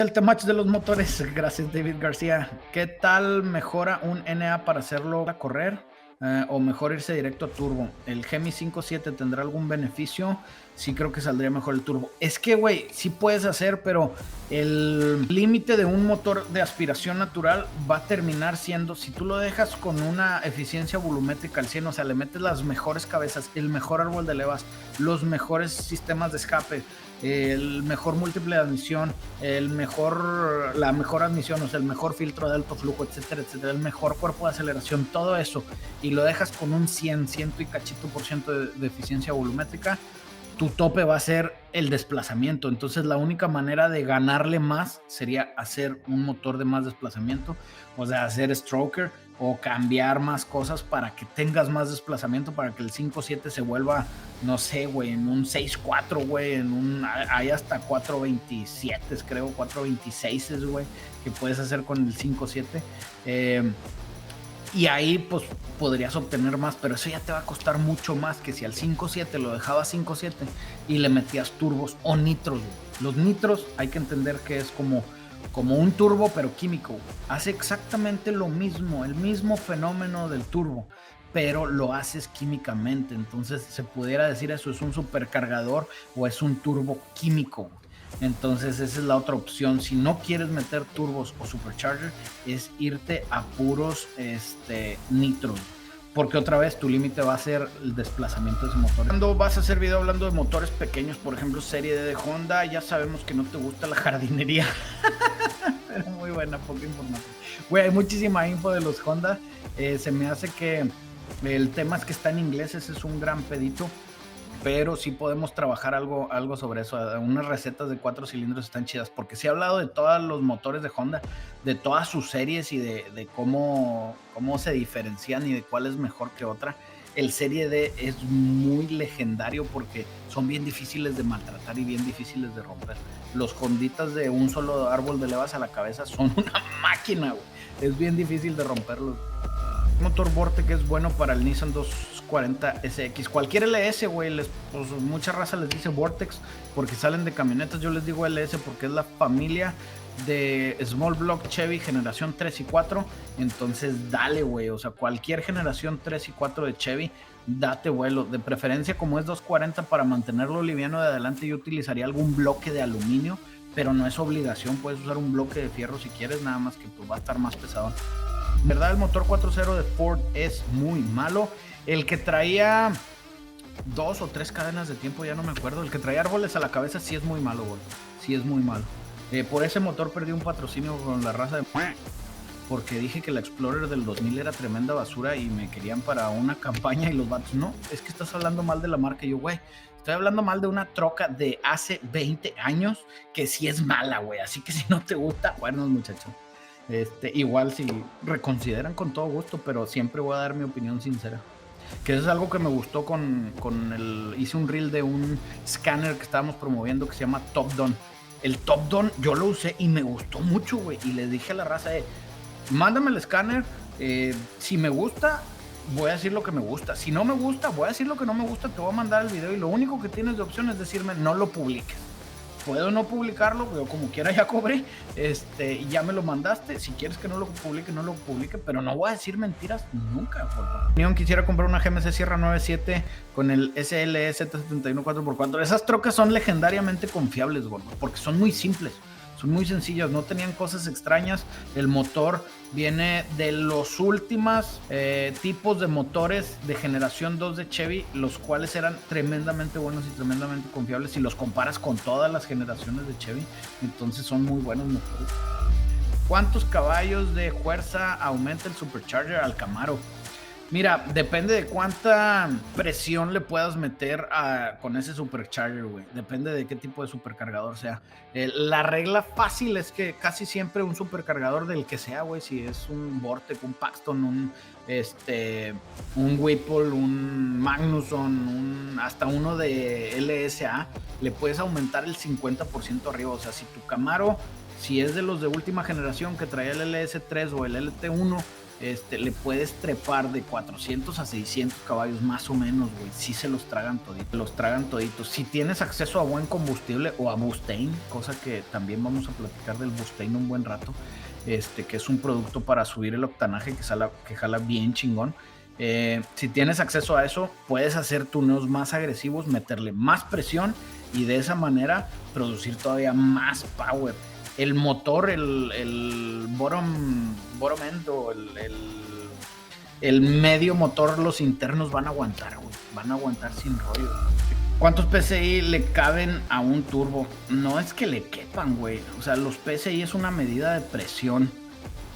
El temach de los motores, gracias David García. ¿Qué tal mejora un NA para hacerlo a correr? O mejor irse directo a turbo. ¿El Gemi 5.7 tendrá algún beneficio? Sí, creo que saldría mejor el turbo. Es que, güey, sí puedes hacer, pero el límite de un motor de aspiración natural va a terminar siendo, si tú lo dejas con una eficiencia volumétrica al 100, o sea, le metes las mejores cabezas, el mejor árbol de levas, los mejores sistemas de escape, el mejor múltiple de admisión, la mejor admisión, o sea, el mejor filtro de alto flujo, etcétera, etcétera, el mejor cuerpo de aceleración, todo eso, y lo dejas con un 100 y cachito por ciento de eficiencia volumétrica, tu tope va a ser el desplazamiento. Entonces la única manera de ganarle más sería hacer un motor de más desplazamiento, o sea, hacer stroker o cambiar más cosas para que tengas más desplazamiento, para que el 5.7 se vuelva, no sé, güey, en un 6.4, güey, hay hasta 4.27, creo, 4.26, güey, que puedes hacer con el 5.7. Y ahí pues podrías obtener más, pero eso ya te va a costar mucho más que si al 5.7 lo dejabas 5.7 y le metías turbos o nitros. Los nitros hay que entender que es como un turbo pero químico. Hace exactamente lo mismo, el mismo fenómeno del turbo, pero lo haces químicamente. Entonces se pudiera decir eso es un supercargador o es un turbo químico. Entonces esa es la otra opción. Si no quieres meter turbos o supercharger, es irte a puros nitros, porque otra vez tu límite va a ser el desplazamiento de ese motor. Cuando vas a hacer video hablando de motores pequeños, por ejemplo serie D de Honda, ya sabemos que no te gusta la jardinería. Pero muy buena, poca información. Güey, hay muchísima info de los Honda. Se me hace que el tema es que está en inglés, ese es un gran pedito, pero sí podemos trabajar algo sobre eso. Unas recetas de 4 cilindros están chidas, porque sí he hablado de todos los motores de Honda, de todas sus series y de cómo se diferencian y de cuál es mejor que otra. El Serie D es muy legendario porque son bien difíciles de maltratar y bien difíciles de romper. Los Honditas de un solo árbol de levas a la cabeza son una máquina, güey. Es bien difícil de romperlos. Motor Vortec es bueno para el Nissan 240 SX. Cualquier LS, güey, pues mucha raza les dice Vortex porque salen de camionetas. Yo les digo LS porque es la familia de Small Block Chevy generación 3 y 4. Entonces dale, güey, o sea, cualquier generación 3 y 4 de Chevy, date vuelo. De preferencia, como es 240, para mantenerlo liviano de adelante, yo utilizaría algún bloque de aluminio, pero no es obligación. Puedes usar un bloque de fierro si quieres, nada más que pues va a estar más pesado. En verdad el motor 4.0 de Ford es muy malo. El que traía 2 o 3 cadenas de tiempo, ya no me acuerdo. El que traía árboles a la cabeza sí es muy malo, güey. Sí es muy malo. Por ese motor perdí un patrocinio con la raza de... porque dije que la Explorer del 2000 era tremenda basura y me querían para una campaña y los vatos, no, es que estás hablando mal de la marca. Y yo, güey, estoy hablando mal de una troca de hace 20 años que sí es mala, güey. Así que si no te gusta, bueno, muchachos. Igual si reconsideran con todo gusto, pero siempre voy a dar mi opinión sincera. Que eso es algo que me gustó hice un reel de un scanner que estábamos promoviendo que se llama Top Don. El Top Don yo lo usé y me gustó mucho, güey. Y le dije a la raza, mándame el escáner, si me gusta, voy a decir lo que me gusta. Si no me gusta, voy a decir lo que no me gusta, te voy a mandar el video y lo único que tienes de opción es decirme, no lo publiques. Puedo no publicarlo, pero como quiera ya cobré, ya me lo mandaste. Si quieres que no lo publique, no lo publique, pero no voy a decir mentiras nunca, por favor. Quisiera comprar una GMC Sierra 97 con el SLE Z71 4x4. Esas trocas son legendariamente confiables, gordo, porque son muy simples. Son muy sencillas, no tenían cosas extrañas. El motor viene de los últimos tipos de motores de generación 2 de Chevy, los cuales eran tremendamente buenos y tremendamente confiables si los comparas con todas las generaciones de Chevy. Entonces son muy buenos motores. ¿Cuántos caballos de fuerza aumenta el Supercharger al Camaro? Mira, depende de cuánta presión le puedas meter con ese supercharger, güey. Depende de qué tipo de supercargador sea. La regla fácil es que casi siempre un supercargador del que sea, güey, si es un Vortec, un Paxton, un Whipple, un Magnusson, hasta uno de LSA, le puedes aumentar el 50% arriba. O sea, si tu Camaro, si es de los de última generación que traía el LS3 o el LT1, le puedes trepar de 400 a 600 caballos más o menos, güey. Sí se los tragan toditos, Si tienes acceso a buen combustible o a Bustane, cosa que también vamos a platicar del Bustane un buen rato, que es un producto para subir el octanaje que jala bien chingón. Si tienes acceso a eso, puedes hacer tuneos más agresivos, meterle más presión y de esa manera producir todavía más power. El motor, el bottom end o el medio motor, los internos van a aguantar, güey. Van a aguantar sin rollo. ¿Cuántos PSI le caben a un turbo? No es que le quepan, güey. O sea, los PSI es una medida de presión.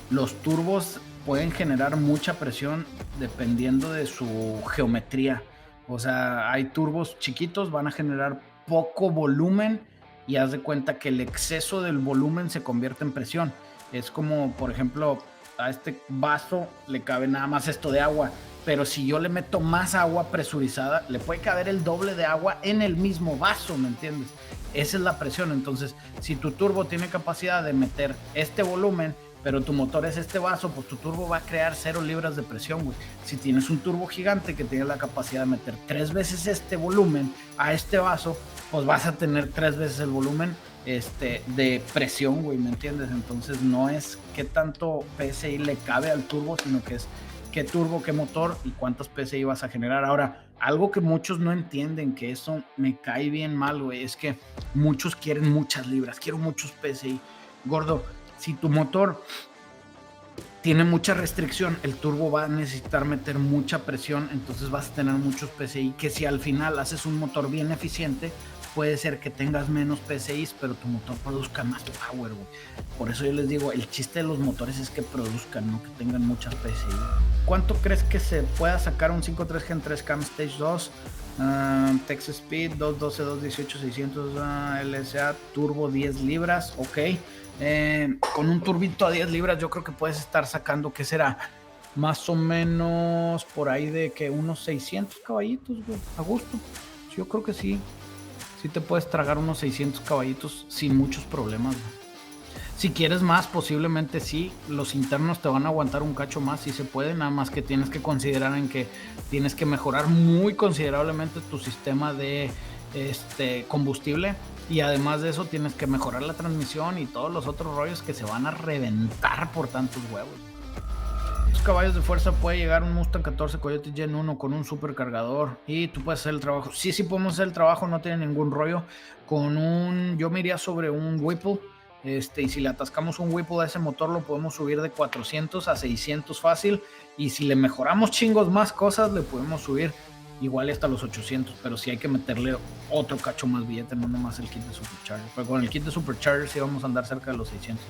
Los turbos pueden generar mucha presión dependiendo de su geometría. O sea, hay turbos chiquitos, van a generar poco volumen y haz de cuenta que el exceso del volumen se convierte en presión. Es como, por ejemplo, a este vaso le cabe nada más esto de agua, pero si yo le meto más agua presurizada, le puede caber el doble de agua en el mismo vaso, ¿me entiendes? Esa es la presión. Entonces, si tu turbo tiene capacidad de meter este volumen, pero tu motor es este vaso, pues tu turbo va a crear 0 libras de presión, güey. Si tienes un turbo gigante que tiene la capacidad de meter 3 veces este volumen a este vaso, pues vas a tener 3 veces el volumen de presión, güey, ¿me entiendes? Entonces no es qué tanto PSI le cabe al turbo, sino que es qué turbo, qué motor y cuántos PSI vas a generar. Ahora, algo que muchos no entienden, que eso me cae bien mal, güey, es que muchos quieren muchas libras, quiero muchos PSI. Gordo, si tu motor tiene mucha restricción, el turbo va a necesitar meter mucha presión, entonces vas a tener muchos PSI, que si al final haces un motor bien eficiente, puede ser que tengas menos PSI, pero tu motor produzca más power, güey. Por eso yo les digo, el chiste de los motores es que produzcan, no que tengan muchas PSI. ¿Cuánto crees que se pueda sacar un 5.3 Gen 3 Cam Stage 2? Texas Speed 212, 218, 600 LSA, turbo 10 libras, ok. Con un turbito a 10 libras yo creo que puedes estar sacando, ¿qué será? Más o menos por ahí de que unos 600 caballitos, güey, a gusto. Yo creo que sí te puedes tragar unos 600 caballitos sin muchos problemas, güey. Si quieres más, posiblemente sí, los internos te van a aguantar un cacho más, si se puede, nada más que tienes que considerar en que tienes que mejorar muy considerablemente tu sistema de combustible, y además de eso tienes que mejorar la transmisión y todos los otros rollos que se van a reventar por tantos huevos. Los caballos de fuerza puede llegar un Mustang 14 Coyote Gen 1 con un supercargador y tú puedes hacer el trabajo. Sí podemos hacer el trabajo, no tiene ningún rollo. Yo me iría sobre un Whipple. Y si le atascamos un Whipple a ese motor, lo podemos subir de 400 a 600 fácil, y si le mejoramos chingos más cosas, le podemos subir igual hasta los 800, pero sí hay que meterle otro cacho más billete, no nomás el kit de Supercharger. Pero con el kit de Supercharger sí vamos a andar cerca de los 600.